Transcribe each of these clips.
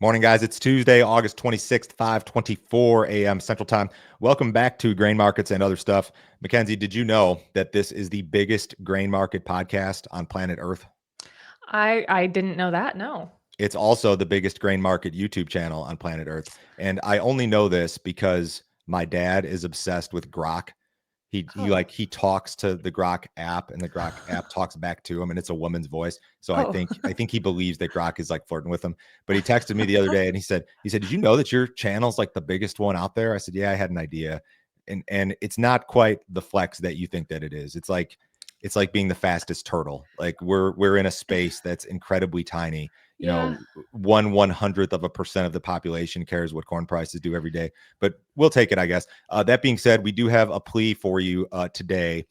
Morning, guys. It's Tuesday, August 26th, 5:24 a.m. Central Time. Welcome back to Grain Markets and Other Stuff. Mackenzie, did you know that this is the biggest grain market podcast on planet Earth? I didn't know that. No. It's also the biggest grain market YouTube channel on planet Earth. And I only know this because my dad is obsessed with Grok. He talks to the Grok app, and the Grok app talks back to him, and it's a woman's voice. So I Oh. think he believes that Grok is like flirting with him. But he texted me the other day and he said, "Did you know that your channel's like the biggest one out there?" I said, "Yeah, I had an idea." And it's not quite the flex that you think that it is. It's like being the fastest turtle. Like we're in a space that's incredibly tiny. You Yeah. know, 1/100% of the population cares what corn prices do every day, but we'll take it, I guess. That being said, we do have a plea for you today.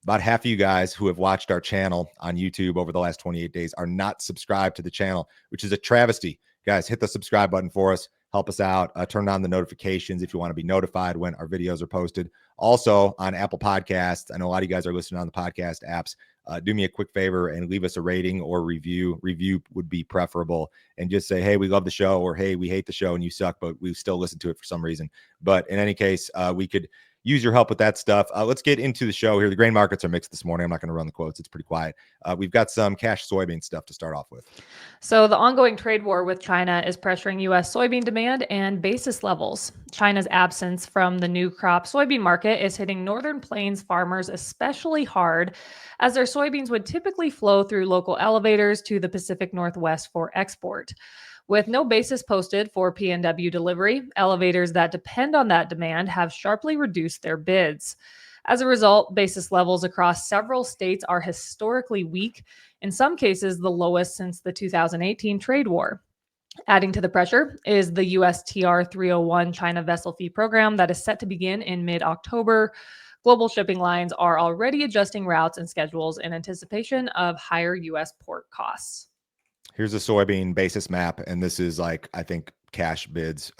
About half of you guys who have watched our channel on YouTube over the last 28 days are not subscribed to the channel, which is a travesty. Guys, hit the subscribe button for us. Help us out. Turn on the notifications if you want to be notified when our videos are posted. Also on Apple Podcasts, I know a lot of you guys are listening on the podcast apps. Do me a quick favor and leave us a rating or review. Review would be preferable. And just say, hey, we love the show, or hey, we hate the show and you suck, but we still listen to it for some reason. But in any case, we could use your help with that stuff. Let's get into the show here. The grain markets are mixed this morning. I'm not going to run the quotes. It's pretty quiet. We've got some cash soybean stuff to start off with. So the ongoing trade war with China is pressuring U.S. soybean demand and basis levels. China's absence from the new crop soybean market is hitting Northern Plains farmers especially hard, as their soybeans would typically flow through local elevators to the Pacific Northwest for export. With no basis posted for PNW delivery, elevators that depend on that demand have sharply reduced their bids. As a result, basis levels across several states are historically weak, in some cases, the lowest since the 2018 trade war. Adding to the pressure is the USTR 301 China vessel fee program that is set to begin in mid October. Global shipping lines are already adjusting routes and schedules in anticipation of higher U.S. port costs. Here's a soybean basis map, and this is like, I think, cash bids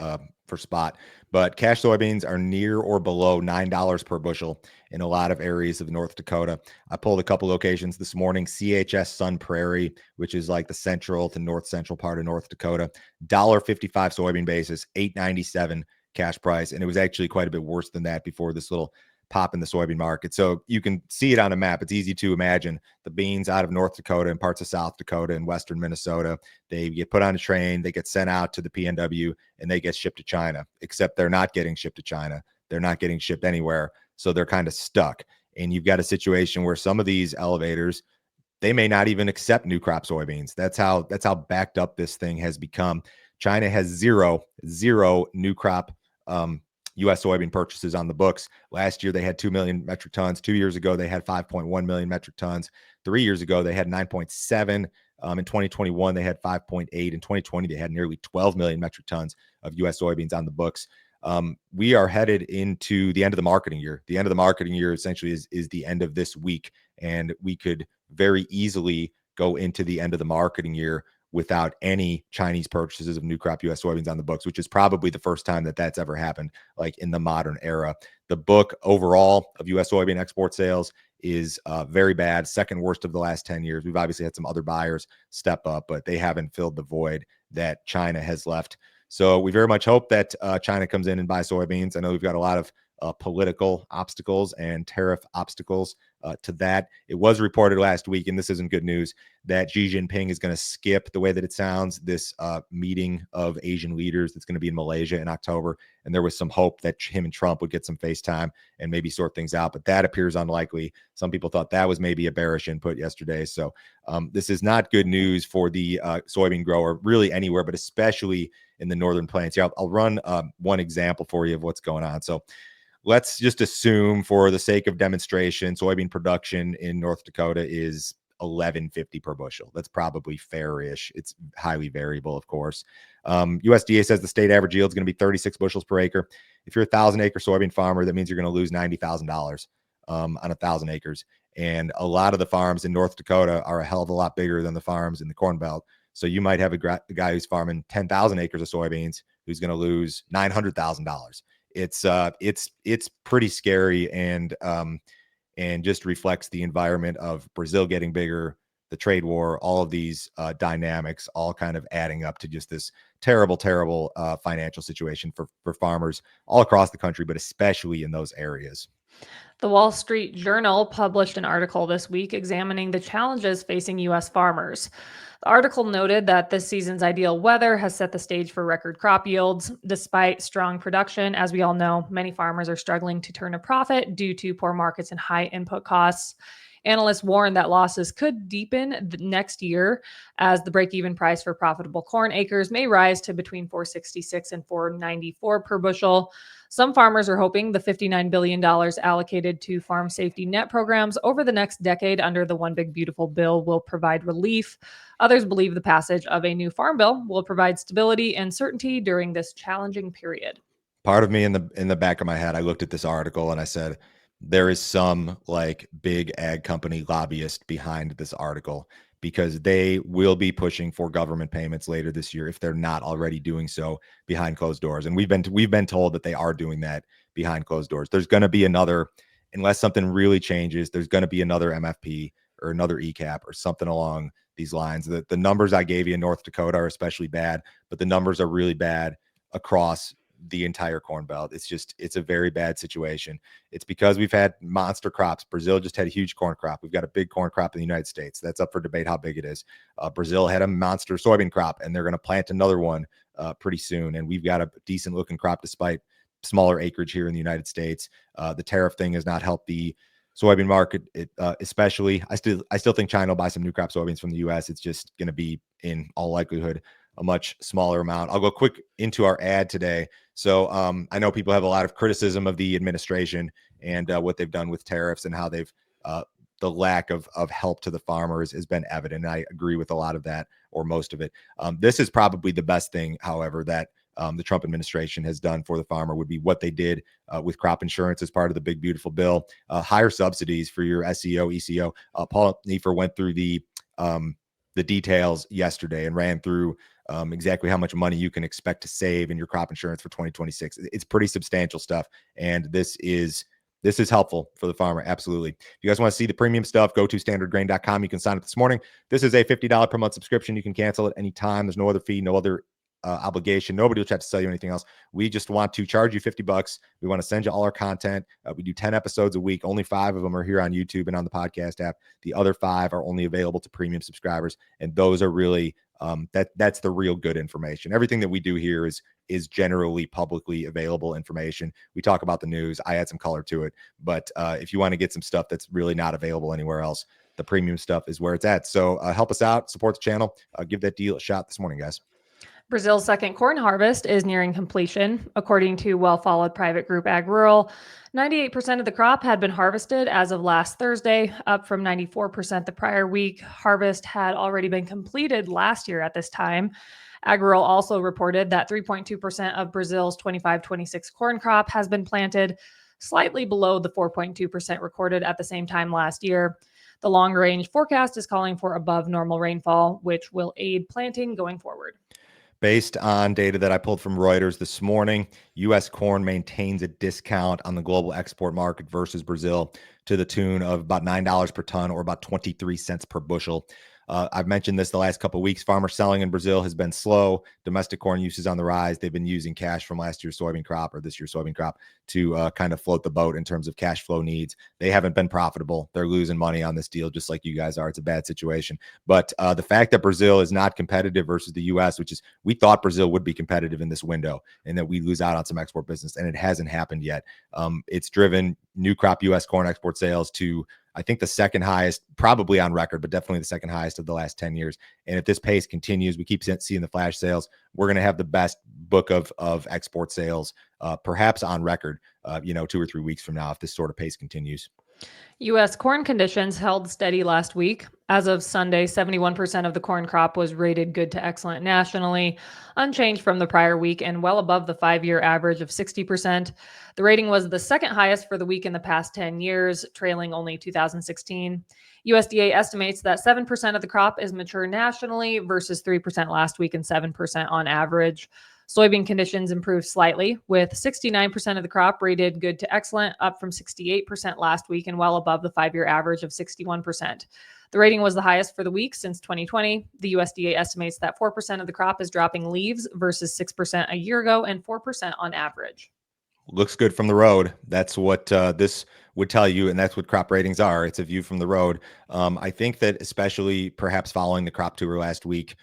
for spot. But cash soybeans are near or below $9 per bushel in a lot of areas of North Dakota. I pulled a couple locations this morning. CHS Sun Prairie, which is like the central to north central part of North Dakota, $1.55 soybean basis, $8.97 cash price. And it was actually quite a bit worse than that before this little pop in the soybean market. So you can see it on a map. It's easy to imagine the beans out of North Dakota and parts of South Dakota and western Minnesota. They get put on a train, they get sent out to the PNW, and they get shipped to China, except they're not getting shipped to China. They're not getting shipped anywhere. So they're kind of stuck. And you've got a situation where some of these elevators, they may not even accept new crop soybeans. That's how backed up this thing has become. China has zero new crop U.S. soybean purchases on the books. Last year, they had 2 million metric tons. 2 years ago, they had 5.1 million metric tons. 3 years ago, they had 9.7. In 2021, they had 5.8. In 2020, they had nearly 12 million metric tons of U.S. soybeans on the books. We are headed into the end of the marketing year. The end of the marketing year essentially is the end of this week, and we could very easily go into the end of the marketing year without any Chinese purchases of new crop U.S. soybeans on the books, which is probably the first time that that's ever happened, like in the modern era. The book overall of U.S. soybean export sales is very bad, second worst of the last 10 years. We've obviously had some other buyers step up, but they haven't filled the void that China has left. So we very much hope that China comes in and buys soybeans. I know we've got a lot of political obstacles and tariff obstacles to that. It was reported last week, and this isn't good news, that Xi Jinping is going to skip, the way that it sounds, this meeting of Asian leaders that's going to be in Malaysia in October. And there was some hope that him and Trump would get some FaceTime and maybe sort things out, but that appears unlikely. Some people thought that was maybe a bearish input yesterday. So this is not good news for the soybean grower, really anywhere, but especially in the Northern Plains. Here, I'll run one example for you of what's going on. So let's just assume, for the sake of demonstration, soybean production in North Dakota is 1150 per bushel. That's probably fair-ish. It's highly variable, of course. USDA says the state average yield is going to be 36 bushels per acre. If you're a 1,000-acre soybean farmer, that means you're going to lose $90,000 on 1,000 acres. And a lot of the farms in North Dakota are a hell of a lot bigger than the farms in the Corn Belt. So you might have a guy who's farming 10,000 acres of soybeans who's going to lose $900,000. It's pretty scary, and just reflects the environment of Brazil getting bigger, the trade war, all of these dynamics, all kind of adding up to just this terrible, terrible financial situation for farmers all across the country, but especially in those areas. The Wall Street Journal published an article this week examining the challenges facing U.S. farmers. The article noted that this season's ideal weather has set the stage for record crop yields. Despite strong production, as we all know, many farmers are struggling to turn a profit due to poor markets and high input costs. Analysts warn that losses could deepen next year as the break-even price for profitable corn acres may rise to between $466 and $494 per bushel. Some farmers are hoping the $59 billion allocated to farm safety net programs over the next decade under the One Big Beautiful Bill will provide relief. Others believe the passage of a new farm bill will provide stability and certainty during this challenging period. Part of me in the back of my head, I looked at this article and I said, there is some like big ag company lobbyist behind this article, because they will be pushing for government payments later this year if they're not already doing so behind closed doors. And we've been told that they are doing that behind closed doors. There's going to be another, unless something really changes, there's going to be another MFP or another ECAP or something along these lines. The numbers I gave you in North Dakota are especially bad, but the numbers are really bad across the entire Corn Belt. It's a very bad situation. It's because we've had monster crops. Brazil just had a huge corn crop. We've got a big corn crop in the United States. That's up for debate how big it is. Brazil had a monster soybean crop, and they're going to plant another one pretty soon. And we've got a decent looking crop despite smaller acreage here in the United States. The tariff thing has not helped the soybean market, especially. I still think China will buy some new crop soybeans from the U.S. It's just going to be, in all likelihood, a much smaller amount. I'll go quick into our ad today. So I know people have a lot of criticism of the administration and what they've done with tariffs and how they've the lack of help to the farmers has been evident. And I agree with a lot of that, or most of it. This is probably the best thing, however, that the Trump administration has done for the farmer would be what they did with crop insurance as part of the big, beautiful bill. Higher subsidies for your SEO, ECO. Paul Neiffer went through the details yesterday and ran through exactly how much money you can expect to save in your crop insurance for 2026. It's pretty substantial stuff. And this is helpful for the farmer. Absolutely. If you guys want to see the premium stuff, go to standardgrain.com. You can sign up this morning. This is a $50 per month subscription. You can cancel at any time. There's no other fee, no other obligation. Nobody will try to sell you anything else. We just want to charge you $50. We want to send you all our content. We do 10 episodes a week. Only 5 of them are here on YouTube and on the podcast app. The other 5 are only available to premium subscribers. And those are really, that's the real good information. Everything that we do here is generally publicly available information. We talk about the news. I add some color to it. But if you want to get some stuff that's really not available anywhere else, the premium stuff is where it's at. So help us out, support the channel, give that deal a shot this morning, guys. Brazil's second corn harvest is nearing completion. According to well-followed private group Ag Rural, 98% of the crop had been harvested as of last Thursday, up from 94% the prior week. Harvest had already been completed last year at this time. Ag Rural also reported that 3.2% of Brazil's 25-26 corn crop has been planted, slightly below the 4.2% recorded at the same time last year. The long-range forecast is calling for above normal rainfall, which will aid planting going forward. Based on data that I pulled from Reuters this morning, U.S. corn maintains a discount on the global export market versus Brazil to the tune of about $9 per ton, or about 23 cents per bushel. I've mentioned this the last couple of weeks. Farmer selling in Brazil has been slow. Domestic corn use is on the rise. They've been using cash from last year's soybean crop, or this year's soybean crop, to kind of float the boat in terms of cash flow needs. They haven't been profitable. They're losing money on this deal, just like you guys are. It's a bad situation. But the fact that Brazil is not competitive versus the U.S., which is, we thought Brazil would be competitive in this window and that we lose out on some export business, and it hasn't happened yet. It's driven new crop U.S. corn export sales to, I think, the second highest, probably on record, but definitely the second highest of the last 10 years. And if this pace continues, we keep seeing the flash sales, we're going to have the best book of export sales, perhaps on record, 2 or 3 weeks from now, if this sort of pace continues. U.S. corn conditions held steady last week. As of Sunday, 71% of the corn crop was rated good to excellent nationally, unchanged from the prior week and well above the 5-year average of 60%. The rating was the second highest for the week in the past 10 years, trailing only 2016. USDA estimates that 7% of the crop is mature nationally versus 3% last week and 7% on average. Soybean conditions improved slightly, with 69% of the crop rated good to excellent, up from 68% last week and well above the 5-year average of 61%. The rating was the highest for the week since 2020. The USDA estimates that 4% of the crop is dropping leaves versus 6% a year ago and 4% on average. Looks good from the road. That's what this would tell you, and that's what crop ratings are. It's a view from the road. I think that especially perhaps following the crop tour last week,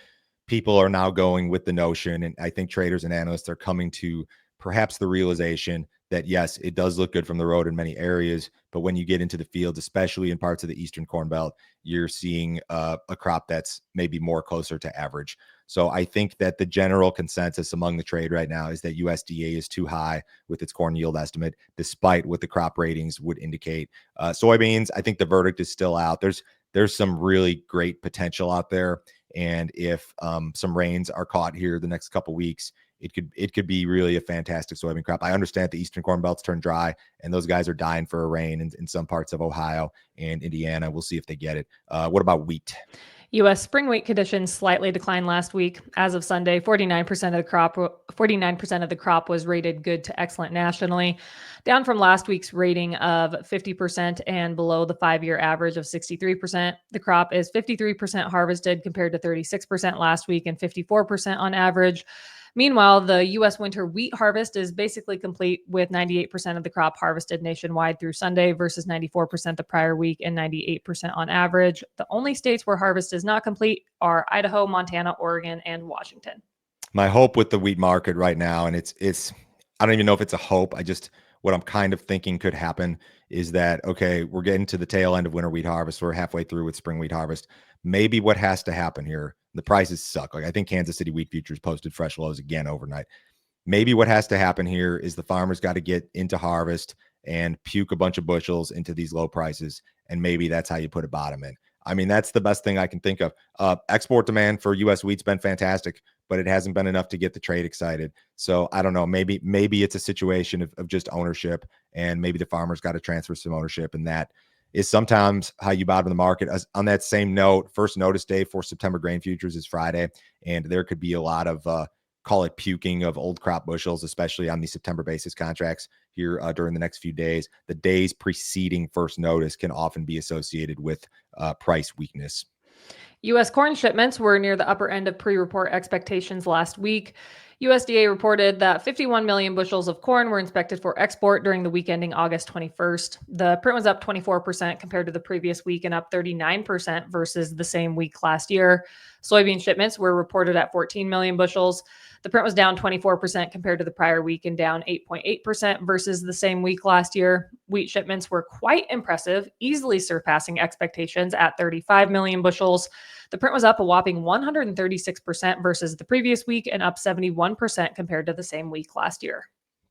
people are now going with the notion, and I think traders and analysts are coming to perhaps the realization that yes, it does look good from the road in many areas, but when you get into the fields, especially in parts of the Eastern Corn Belt, you're seeing a crop that's maybe more closer to average. So I think that the general consensus among the trade right now is that USDA is too high with its corn yield estimate, despite what the crop ratings would indicate. Soybeans, I think the verdict is still out. There's some really great potential out there. And if some rains are caught here the next couple weeks, it could be really a fantastic soybean crop. I understand the Eastern Corn Belt's turned dry, and those guys are dying for a rain in some parts of Ohio and Indiana. We'll see if they get it. What about wheat? U.S. spring wheat conditions slightly declined last week. As of Sunday, 49% of the crop was rated good to excellent nationally, down from last week's rating of 50% and below the 5-year average of 63%. The crop is 53% harvested compared to 36% last week and 54% on average. Meanwhile, the U.S. winter wheat harvest is basically complete, with 98% of the crop harvested nationwide through Sunday versus 94% the prior week and 98% on average. The only states where harvest is not complete are Idaho, Montana, Oregon, and Washington. My hope with the wheat market right now, and it's I don't even know if it's a hope. What I'm kind of thinking could happen is that, okay, we're getting to the tail end of winter wheat harvest. We're halfway through with spring wheat harvest. Maybe what has to happen here, the prices suck. Like I think Kansas City wheat futures posted fresh lows again overnight. Maybe what has to happen here is the farmers got to get into harvest and puke a bunch of bushels into these low prices. And maybe that's how you put a bottom in. I mean, that's the best thing I can think of. Export demand for U.S. wheat's been fantastic, but it hasn't been enough to get the trade excited. So I don't know. Maybe it's a situation of just ownership, and maybe the farmers got to transfer some ownership, and that is sometimes how you bottom the market. On that same note, first notice day for September grain futures is Friday, and there could be a lot of call it puking of old crop bushels, especially on the September basis contracts here during the next few days. The days preceding first notice can often be associated with price weakness. U.S. corn shipments were near the upper end of pre-report expectations last week. USDA reported that 51 million bushels of corn were inspected for export during the week ending August 21st. The print was up 24% compared to the previous week and up 39% versus the same week last year. Soybean shipments were reported at 14 million bushels. The print was down 24% compared to the prior week and down 8.8% versus the same week last year. Wheat shipments were quite impressive, easily surpassing expectations at 35 million bushels. The print was up a whopping 136% versus the previous week and up 71% compared to the same week last year.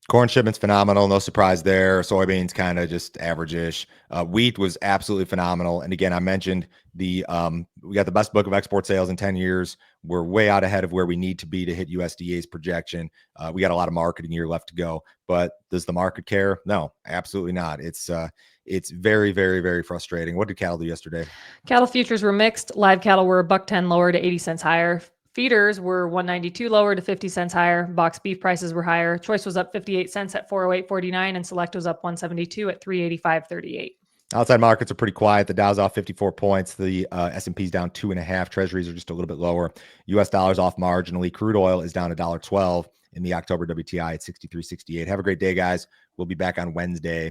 Corn shipments phenomenal, no surprise there. Soybeans kind of just average-ish. Wheat was absolutely phenomenal. And again, I mentioned we got the best book of export sales in 10 years. We're way out ahead of where we need to be to hit USDA's projection. We got a lot of marketing year left to go, but does the market care? No, absolutely not. It's very, very, very frustrating. What did cattle do yesterday? Cattle futures were mixed. Live cattle were $1.10 lower to 80 cents higher. Feeders were $1.92 lower to 50 cents higher. Box beef prices were higher. Choice was up 58 cents at 408.49, and Select was up 172 at 385.38. Outside markets are pretty quiet. The Dow's off 54 points. The S&P's down 2.5. Treasuries are just a little bit lower. U.S. dollars off marginally. Crude oil is down $1.12 in the October WTI at 63.68. Have a great day, guys. We'll be back on Wednesday.